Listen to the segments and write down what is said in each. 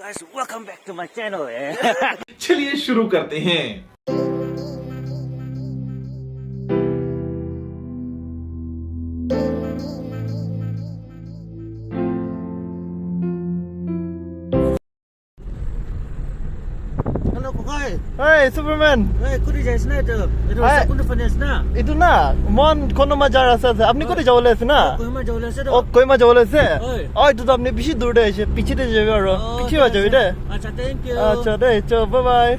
guys, welcome back to my channel. चलिए शुरू करते हैं। Hello, Kukai. Hey, Superman. Hey, kuri jais na ito. Ito Hey. sa kuno finance na. Itu na, মন কোনো মাজার আছে আপনি কোথায় যাবলে আছে না Kuima jawla sa O do. কইমা যাবলে আছে ওই। ওই তো আপনি বেশি দূরে আছে পিছিয়ে যাবে আর পিছিয়ে যাবে রে Acha, thank you. আচ্ছা রে চল bye bye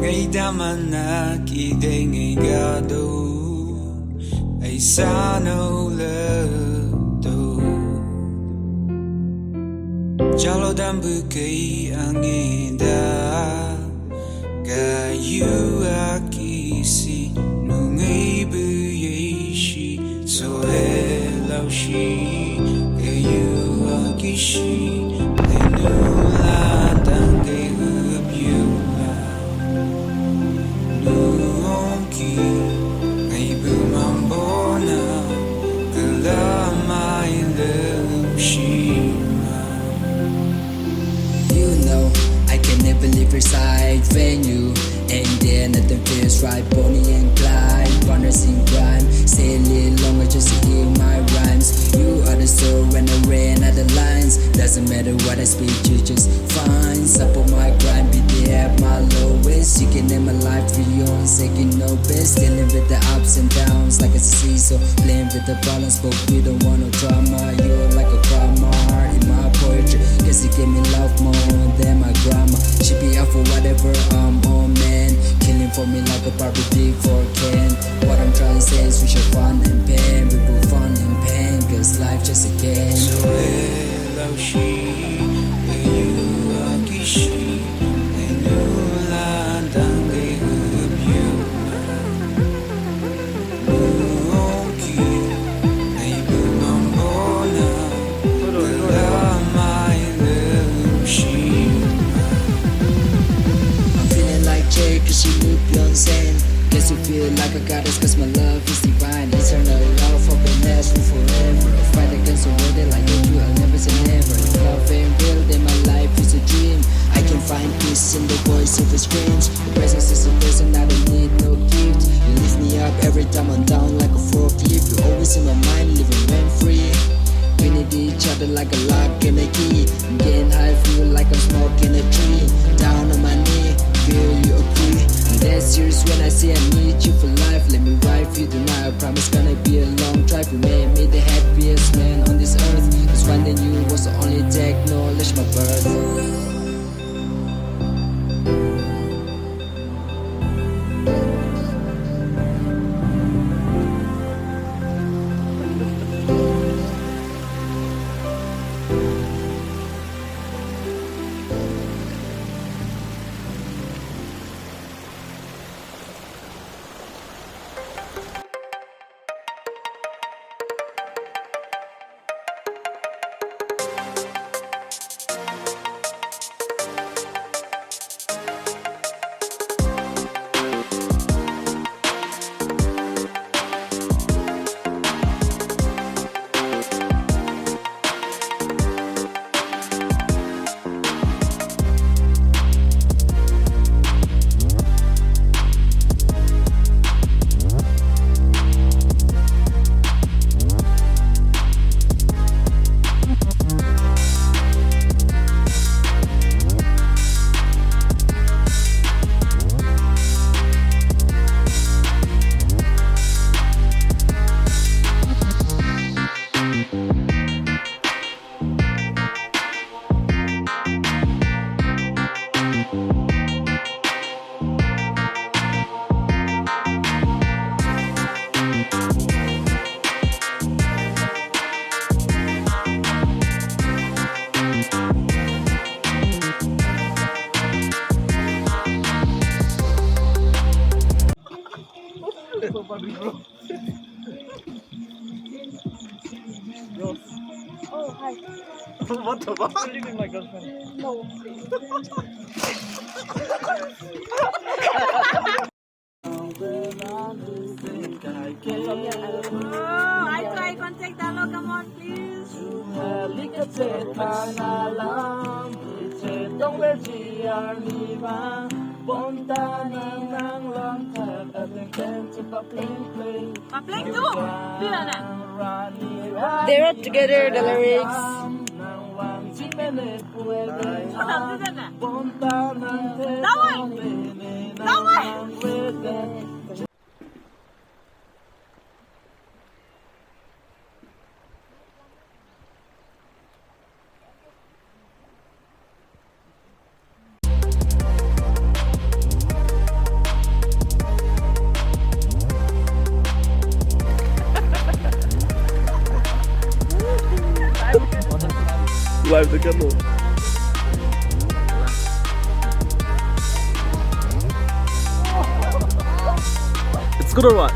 Ngay daman na kiday gado ay sana ulato Jalo dan bukay ang ida Kayu akisi nungay buyeshi So hello shi Kayu akishi Ay nulatang kay hubyu Nuongki ay bumambona Kalamay lushima You know I can never leave your side venue And then nothing feels right Bonnie and Clyde Partners in crime Stay a little longer just to hear my rhymes You are the soul when I ran out of lines Doesn't matter what I speak you just fine Up on my grind be there at my lowest You can name my life for your own sake you know best Dealing with the ups and downs like it's a seesaw Playing with the balance but we don't want no drama You're like a cry my heart in my poetry Guess you give me love more than my grandma She be up for whatever I'm on man Killing for me like a Barbie big for Ken What I'm trying to say is we should fun and pain We put fun and pain cause life just a game So hello she you are kishi And you land and they hope you Nuongki ay bumambona Kalamay lushima I'm feeling like Jay cause she look Beyonce Guess you feel like a goddess cause my love is divine Eternal love, happiness for forever Fight against the world like you, I'll never say never If love ain't real then my life is a dream I can find peace in the voice of the screams The presence is a person, I don't need no gift You lift me up every time I'm down like a forklift You're always in my mind, living rent free We need each other like a lock and a key I'm getting high, feel like I'm smoking a tree Down on my knee, feel you agree I'm dead serious when I say I need you for life Let me ride for you tonight, I promise gonna be a long drive You made me the happiest man on this earth Cause finding you was the only to acknowledge my birth Oh, hi. What the fuck? You're leaving my girlfriend. No. Eye to eye contact, dialogue, come on, please. Halika sa pangalan Papleng tu. Bila nak? They wrote together the lyrics. Dawai! Dawai! Live the candle. It's good or what?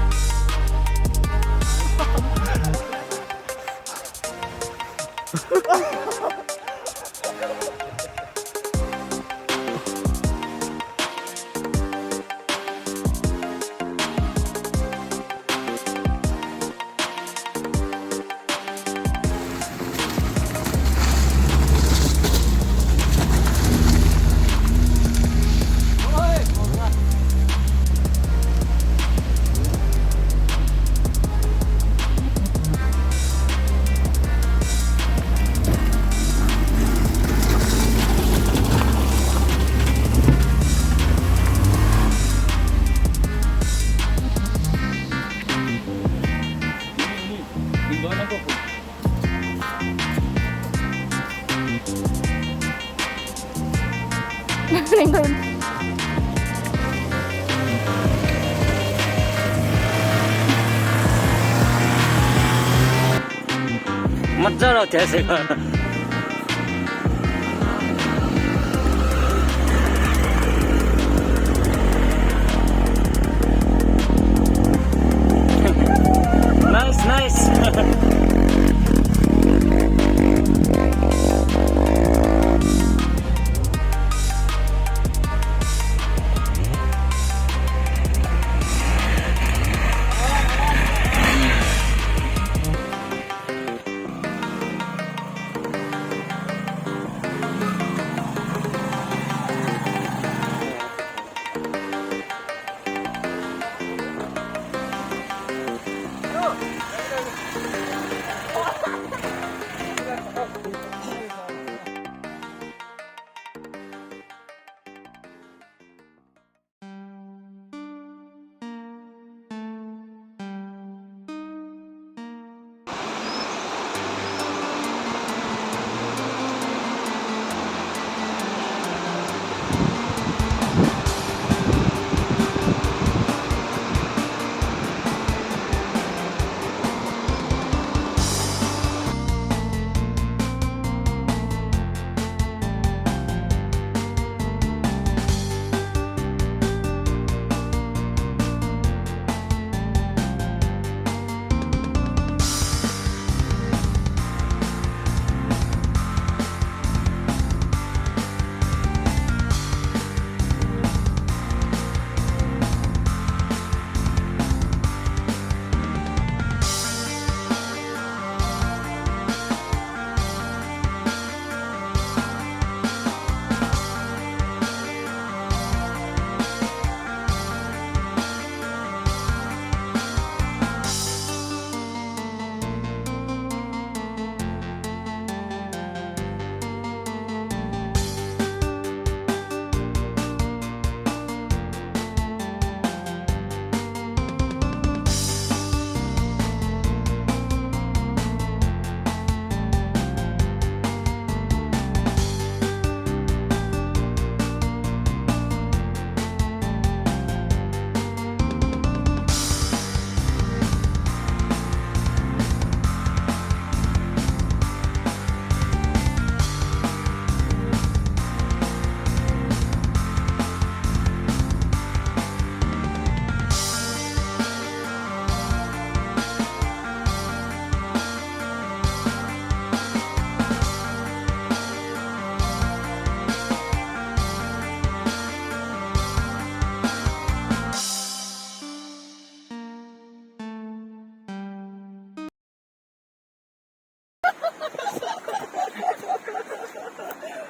मजा आउँथ्यो यसैको Nice, nice.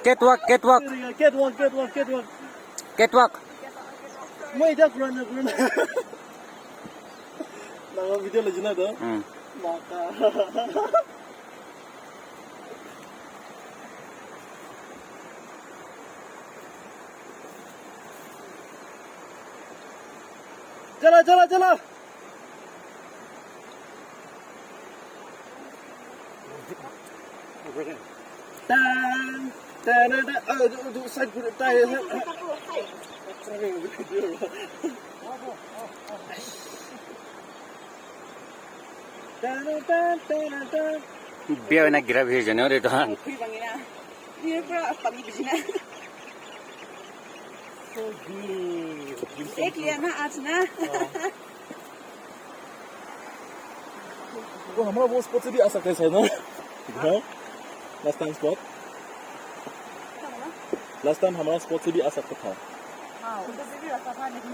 Catwalk, catwalk, Catwalk. catwalk. May dah kurang. Nama video lagi na dah. Maka. Jala. Side good tire. Biar nak grab je jangan orang tuan. Kui bangina. Ini pura pagi bijina. Ek lihat na आज ना. वो हमारा वो spot से भी आ सकते हैं ना last time spot last time हमारा स्पॉट से भी आ सकता था हाँ उधर से भी रास्ता था लेकिन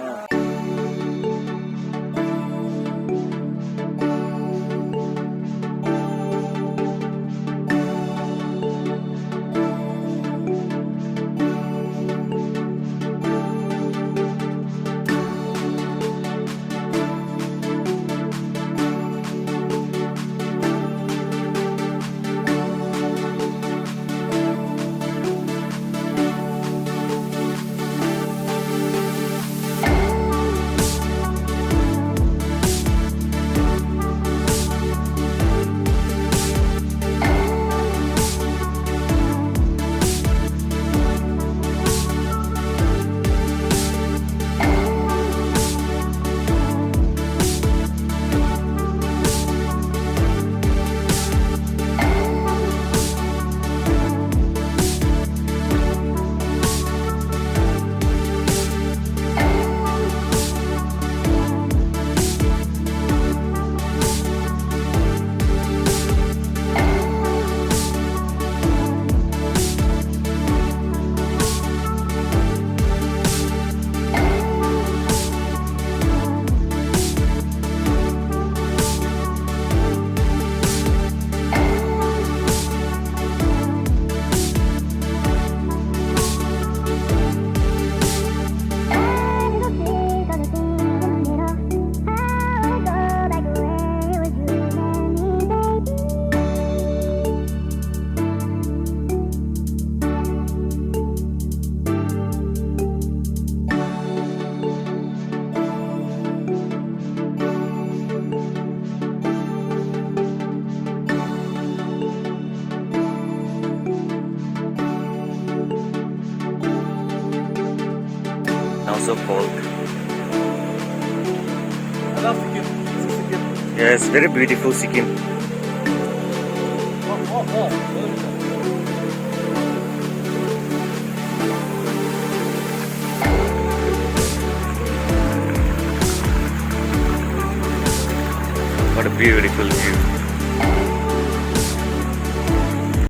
So cold. I love Sikkim. Yes, very beautiful Sikkim. What a beautiful view.